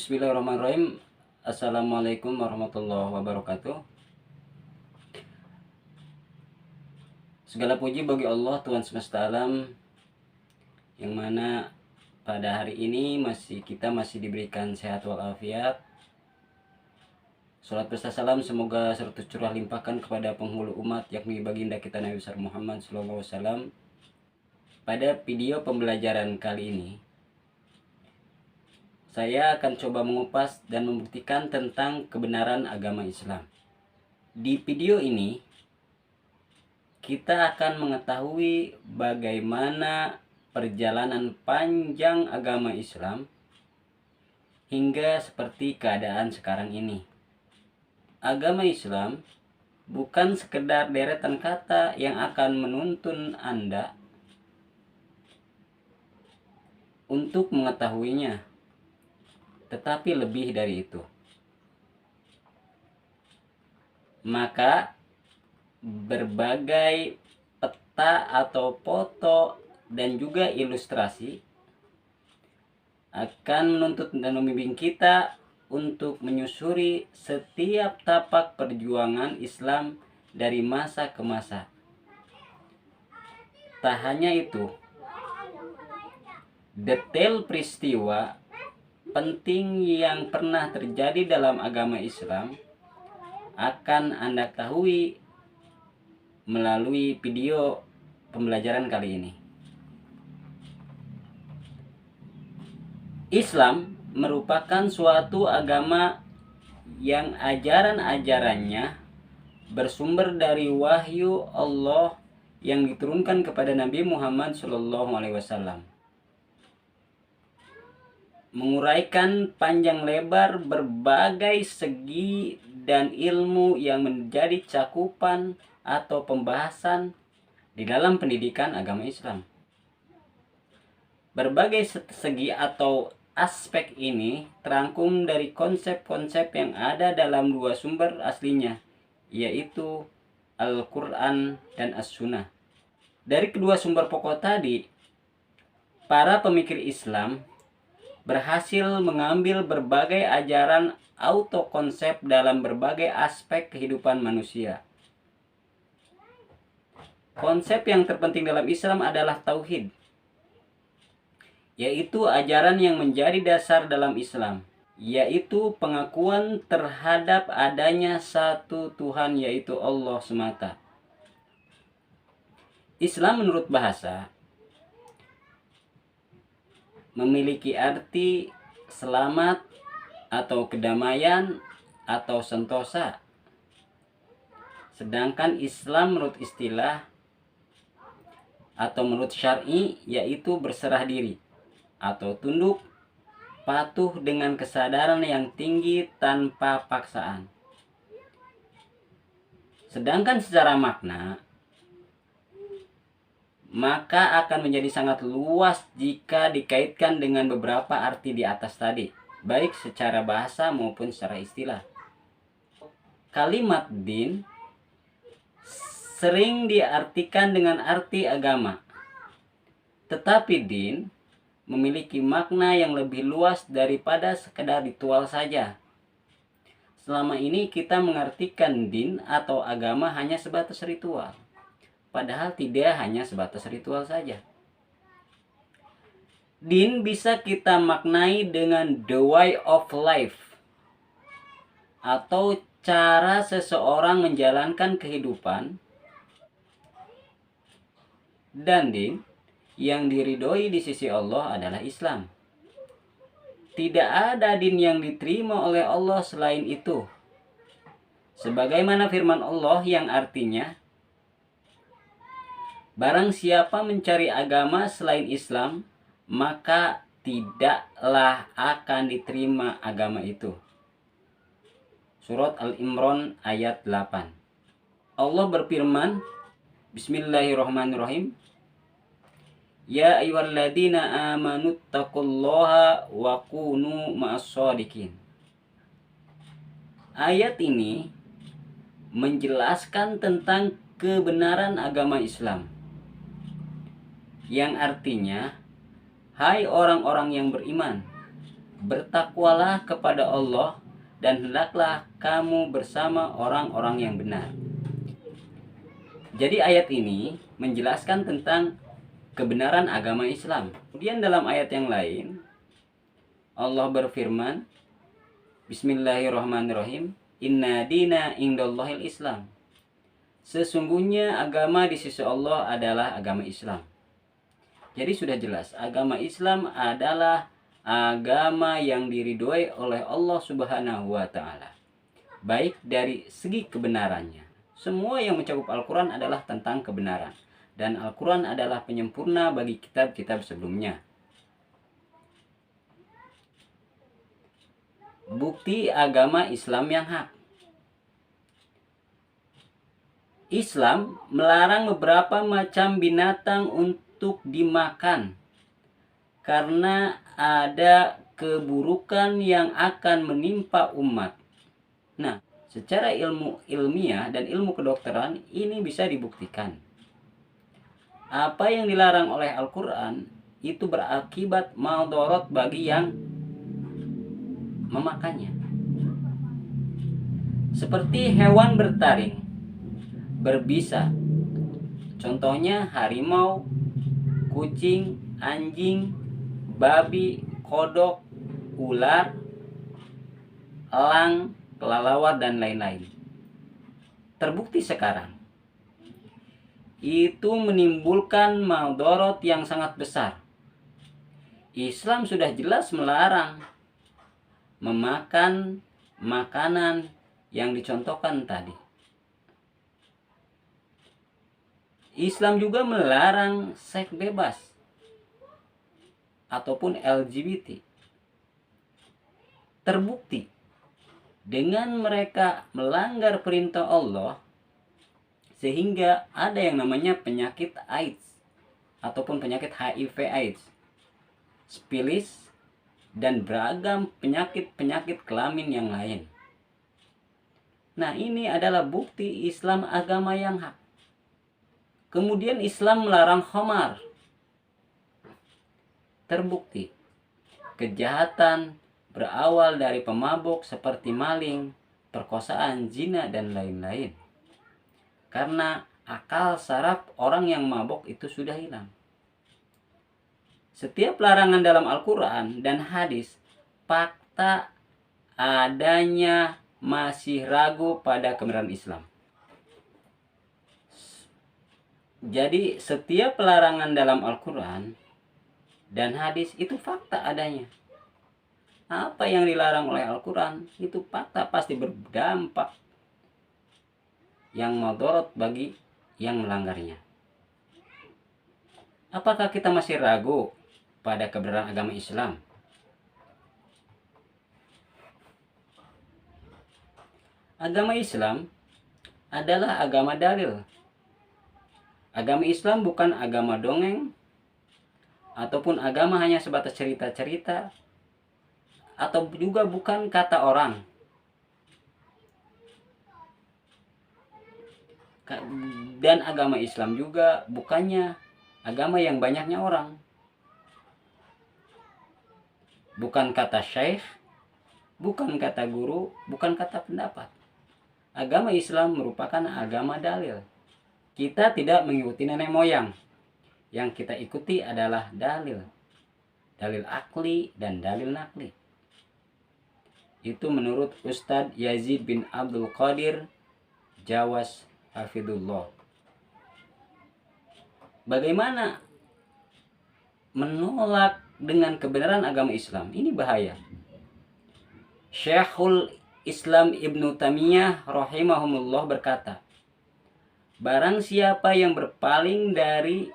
Bismillahirrahmanirrahim. Assalamualaikum warahmatullahi wabarakatuh. Segala puji bagi Allah Tuhan semesta alam, yang mana pada hari ini kita masih diberikan sehat walafiat. Salat beserta salam semoga serta curah limpahkan kepada penghulu umat, yakni baginda kita Nabi besar Muhammad SAW. Pada video pembelajaran kali ini, saya akan coba mengupas dan membuktikan tentang kebenaran agama Islam. Di video ini, kita akan mengetahui bagaimana perjalanan panjang agama Islam hingga seperti keadaan sekarang ini. Agama Islam bukan sekedar deretan kata yang akan menuntun Anda untuk mengetahuinya, tetapi lebih dari itu. Maka berbagai peta atau foto dan juga ilustrasi akan menuntut dan membimbing kita untuk menyusuri setiap tapak perjuangan Islam dari masa ke masa. Tak hanya itu, detail peristiwa penting yang pernah terjadi dalam agama Islam akan Anda ketahui melalui video pembelajaran kali ini. Islam merupakan suatu agama yang ajaran-ajarannya bersumber dari wahyu Allah yang diturunkan kepada Nabi Muhammad SAW. Menguraikan panjang lebar berbagai segi dan ilmu yang menjadi cakupan atau pembahasan di dalam pendidikan agama Islam. Berbagai segi atau aspek ini terangkum dari konsep-konsep yang ada dalam dua sumber aslinya, yaitu Al-Quran dan As-Sunnah. Dari kedua sumber pokok tadi, para pemikir Islam berhasil mengambil berbagai ajaran autokonsep dalam berbagai aspek kehidupan manusia. Konsep yang terpenting dalam Islam adalah tauhid, yaitu ajaran yang menjadi dasar dalam Islam, yaitu pengakuan terhadap adanya satu Tuhan, yaitu Allah semata. Islam menurut bahasa memiliki arti selamat atau kedamaian atau sentosa. Sedangkan Islam menurut istilah atau menurut syar'i yaitu berserah diri atau tunduk, patuh dengan kesadaran yang tinggi tanpa paksaan. Sedangkan secara makna, maka akan menjadi sangat luas jika dikaitkan dengan beberapa arti di atas tadi, baik secara bahasa maupun secara istilah. Kalimat din sering diartikan dengan arti agama, tetapi din memiliki makna yang lebih luas daripada sekedar ritual saja. Selama ini kita mengartikan din atau agama hanya sebatas ritual, padahal tidak hanya sebatas ritual saja. Din bisa kita maknai dengan the way of life, atau cara seseorang menjalankan kehidupan. Dan din yang diridhoi di sisi Allah adalah Islam. Tidak ada din yang diterima oleh Allah selain itu. Sebagaimana firman Allah yang artinya, barang siapa mencari agama selain Islam, maka tidaklah akan diterima agama itu. Surat Al-Imran ayat 8. Allah berfirman, Bismillahirrahmanirrahim, Ya ayyuhalladzina amanu taqullaha wa kunu ma'as-shadiqin. Ayat ini menjelaskan tentang kebenaran agama Islam, yang artinya, hai orang-orang yang beriman, bertakwalah kepada Allah dan hendaklah kamu bersama orang-orang yang benar. Jadi ayat ini menjelaskan tentang kebenaran agama Islam. Kemudian dalam ayat yang lain Allah berfirman, Bismillahirrahmanirrahim, Inna dina indallahil Islam. Sesungguhnya agama di sisi Allah adalah agama Islam. Jadi sudah jelas, agama Islam adalah agama yang diridhoi oleh Allah Subhanahu wa taala. Baik dari segi kebenarannya. Semua yang mencakup Al-Qur'an adalah tentang kebenaran, dan Al-Qur'an adalah penyempurna bagi kitab-kitab sebelumnya. Bukti agama Islam yang hak. Islam melarang beberapa macam binatang untuk dimakan karena ada keburukan yang akan menimpa umat. Nah, secara ilmiah dan ilmu kedokteran ini bisa dibuktikan. Apa yang dilarang oleh Al-Qur'an itu berakibat maldorot bagi yang memakannya. Seperti hewan bertaring, berbisa. Contohnya harimau, kucing, anjing, babi, kodok, ular, elang, kelelawar, dan lain-lain. Terbukti sekarang itu menimbulkan maldorot yang sangat besar. Islam sudah jelas melarang memakan makanan yang dicontohkan tadi. Islam juga melarang seks bebas ataupun LGBT. Terbukti dengan mereka melanggar perintah Allah sehingga ada yang namanya penyakit AIDS ataupun penyakit HIV/AIDS, sifilis, dan beragam penyakit-penyakit kelamin yang lain. Nah, ini adalah bukti Islam agama yang hak. Kemudian Islam melarang khamar. Terbukti kejahatan berawal dari pemabuk seperti maling, perkosaan, zina, dan lain-lain. Karena akal saraf orang yang mabuk itu sudah hilang. Setiap larangan dalam Al-Quran dan hadis, fakta adanya masih ragu pada kebenaran Islam. Jadi setiap larangan dalam Al-Quran dan hadis itu fakta adanya. Apa yang dilarang oleh Al-Quran itu fakta, pasti berdampak yang maldorot bagi yang melanggarnya. Apakah kita masih ragu pada kebenaran agama Islam? Agama Islam adalah agama dalil. Agama Islam bukan agama dongeng ataupun agama hanya sebatas cerita-cerita, atau juga bukan kata orang. Dan agama Islam juga bukannya agama yang banyaknya orang. Bukan kata syekh, bukan kata guru, bukan kata pendapat. Agama Islam merupakan agama dalil. Kita tidak mengikuti nenek moyang. Yang kita ikuti adalah dalil. Dalil akli dan dalil nakli. Itu menurut Ustadz Yazid bin Abdul Qadir Jawas Hafidullah. Bagaimana menolak dengan kebenaran agama Islam? Ini bahaya. Syekhul Islam Ibnu Taimiyah rahimahumullah berkata, barang siapa yang berpaling dari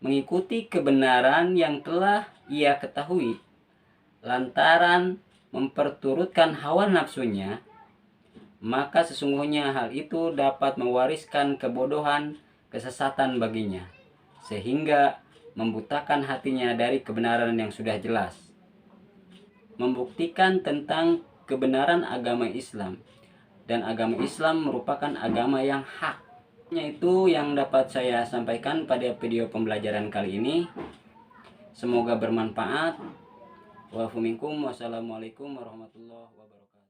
mengikuti kebenaran yang telah ia ketahui lantaran memperturutkan hawa nafsunya, maka sesungguhnya hal itu dapat mewariskan kebodohan, kesesatan baginya, sehingga membutakan hatinya dari kebenaran yang sudah jelas. Membuktikan tentang kebenaran agama Islam, dan agama Islam merupakan agama yang hak. Itu yang dapat saya sampaikan pada video pembelajaran kali ini. Semoga bermanfaat. Wa afu minkum. Wassalamualaikum warahmatullahi wabarakatuh.